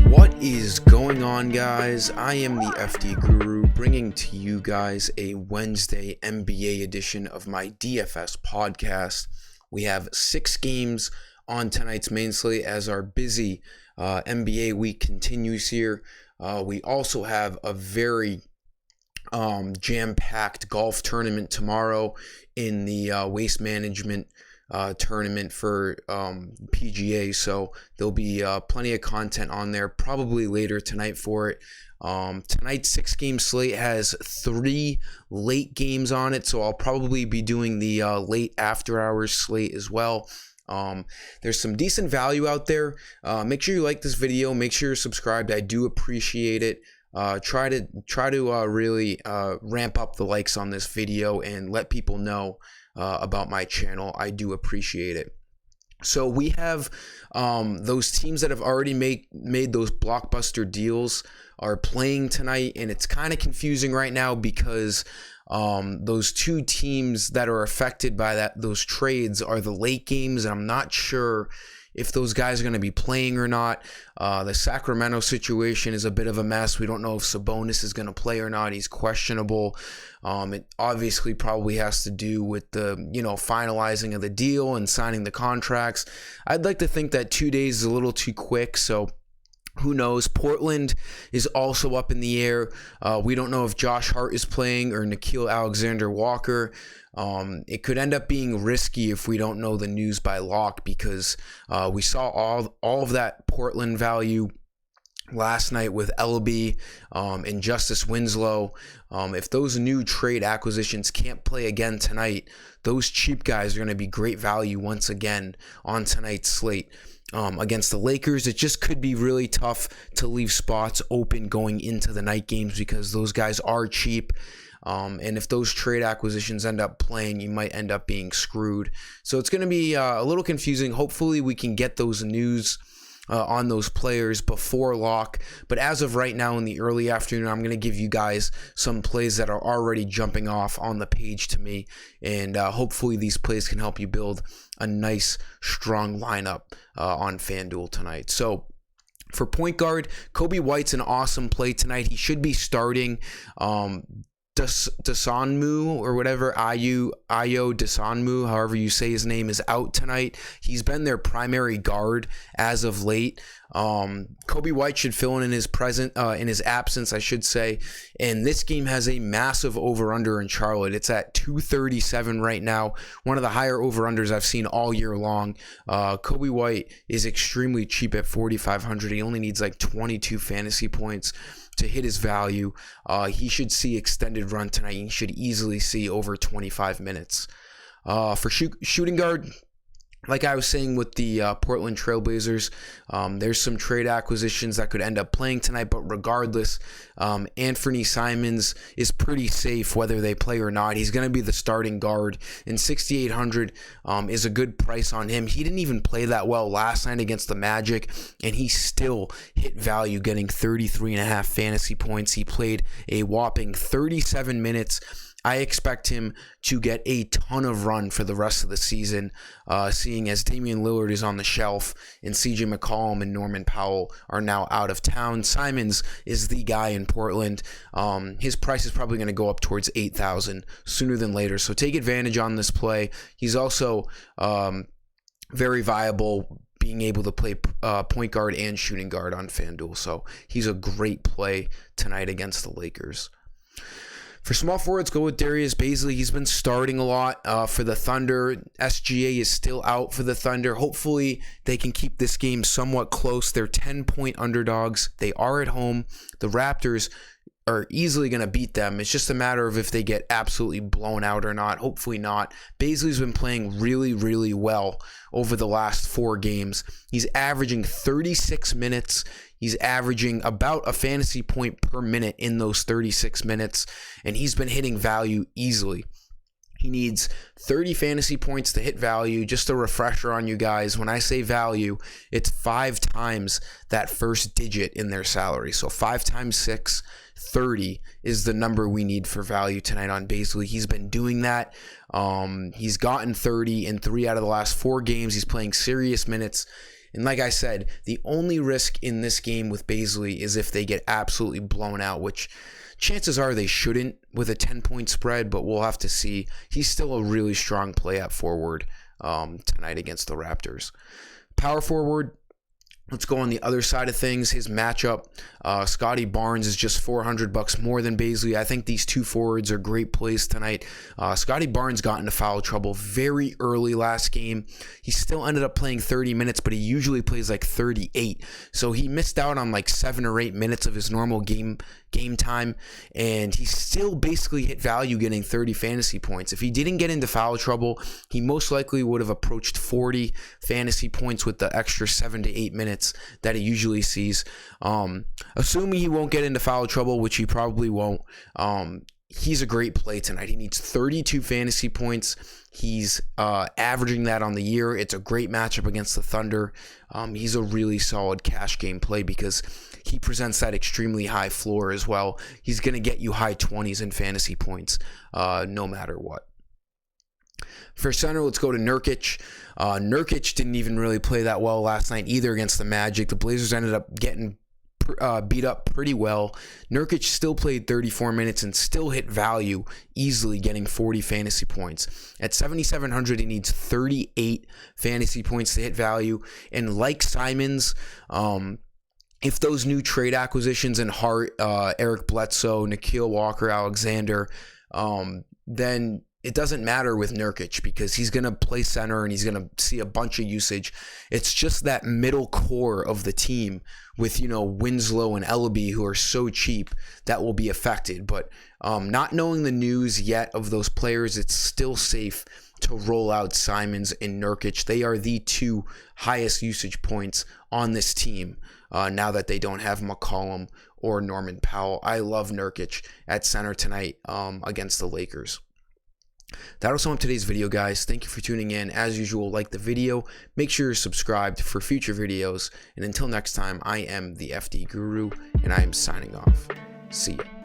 What is going on, guys? I am the FD Guru, bringing to you guys a Wednesday NBA edition of my DFS podcast. We have 6 games on tonight's main slate as our busy NBA week continues here. We also have a very jam-packed golf tournament tomorrow in the Waste Management tournament for PGA, so there'll be plenty of content on there probably later tonight for it. Tonight's 6-game slate has 3 late games on it, so I'll probably be doing the late after hours slate as well. There's some decent value out there. Make sure you like this video, make sure you're subscribed. I do appreciate it. Try to really ramp up the likes on this video and let people know about my channel. I do appreciate it. So we have those teams that have already made those blockbuster deals are playing tonight, and it's kind of confusing right now because those 2 teams that are affected by those trades are the late games, and I'm not sure if those guys are going to be playing or not. The Sacramento situation is a bit of a mess. We don't know if Sabonis is going to play or not. He's questionable. It obviously probably has to do with the, finalizing of the deal and signing the contracts. I'd like to think that 2 days is a little too quick, so who knows? Portland is also up in the air. We don't know if Josh Hart is playing or Nickeil Alexander-Walker. It could end up being risky if we don't know the news by lock, because we saw all of that Portland value last night with LB and Justice Winslow. If those new trade acquisitions can't play again tonight, those cheap guys are going to be great value once again on tonight's slate. Against the Lakers, it just could be really tough to leave spots open going into the night games because those guys are cheap. And if those trade acquisitions end up playing, you might end up being screwed. So it's going to be a little confusing. Hopefully we can get those news on those players before lock. But as of right now in the early afternoon, I'm going to give you guys some plays that are already jumping off on the page to me. And hopefully these plays can help you build a nice, strong lineup on FanDuel tonight. So for point guard, Kobe White's an awesome play tonight. He should be starting. Dosunmu or whatever, Ayo Dosunmu, however you say his name, is out tonight. He's been their primary guard as of late. Kobe White should fill in his absence, I should say. And this game has a massive over-under in Charlotte. It's at 237 right now, one of the higher over-unders I've seen all year long. Kobe White is extremely cheap at 4,500. He only needs like 22 fantasy points to hit his value. He should see extended run tonight. He should easily see over 25 minutes. For shooting guard, like I was saying with the Portland Trailblazers, there's some trade acquisitions that could end up playing tonight, but regardless, Anthony Simmons is pretty safe whether they play or not. He's going to be the starting guard, and 6,800 is a good price on him. He didn't even play that well last night against the Magic, and he still hit value, getting 33.5 fantasy points. He played a whopping 37 minutes. I expect him to get a ton of run for the rest of the season, seeing as Damian Lillard is on the shelf and CJ McCollum and Norman Powell are now out of town. Simmons is the guy in Portland. His price is probably going to go up towards 8,000 sooner than later, so take advantage on this play. He's also very viable, being able to play point guard and shooting guard on FanDuel, so he's a great play tonight against the Lakers. For small forwards, go with Darius Bailey. He's been starting a lot for the Thunder. SGA is still out for the Thunder. Hopefully, they can keep this game somewhat close. They're 10-point underdogs. They are at home. The Raptors are easily going to beat them. It's just a matter of if they get absolutely blown out or not. Hopefully not. Baisley's been playing really, really well over the last 4 games. He's averaging 36 minutes. He's averaging about a fantasy point per minute in those 36 minutes, and he's been hitting value easily. He needs 30 fantasy points to hit value. Just a refresher on you guys, when I say value, it's 5 times that first digit in their salary. So 5 times 6, 30 is the number we need for value tonight on Bailey. He's been doing that. He's gotten 30 in 3 out of the last 4 games. He's playing serious minutes. And like I said, the only risk in this game with Bailey is if they get absolutely blown out, which chances are they shouldn't with a 10-point spread, but we'll have to see. He's still a really strong play at forward tonight against the Raptors. Power forward, let's go on the other side of things. His matchup, Scotty Barnes is just $400 more than Bailey. I think these two forwards are great plays tonight. Scotty Barnes got into foul trouble very early last game. He still ended up playing 30 minutes, but he usually plays like 38. So he missed out on like 7 or 8 minutes of his normal game time, and he still basically hit value getting 30 fantasy points. If he didn't get into foul trouble, he most likely would have approached 40 fantasy points with the extra 7 to 8 minutes that he usually sees. Assuming he won't get into foul trouble, which he probably won't, he's a great play tonight. He needs 32 fantasy points. He's averaging that on the year. It's a great matchup against the Thunder. He's a really solid cash game play because he presents that extremely high floor as well. He's going to get you high 20s in fantasy points no matter what. For center, let's go to Nurkic. Nurkic didn't even really play that well last night either against the Magic. The Blazers ended up getting beat up pretty well. Nurkic still played 34 minutes and still hit value, easily getting 40 fantasy points. At 7,700, he needs 38 fantasy points to hit value. And like Simmons, if those new trade acquisitions in Hart, Eric Bledsoe, Nickeil Walker-Alexander, then it doesn't matter with Nurkic because he's going to play center and he's going to see a bunch of usage. It's just that middle core of the team with, Winslow and Ellaby, who are so cheap, that will be affected. But not knowing the news yet of those players, it's still safe to roll out Simmons and Nurkic. They are the 2 highest usage points on this team now that they don't have McCollum or Norman Powell. I love Nurkic at center tonight against the Lakers. That was all in today's video, guys. Thank you for tuning in. As usual, like the video, make sure you're subscribed for future videos, and until next time, I am the FD Guru, and I am signing off. See ya.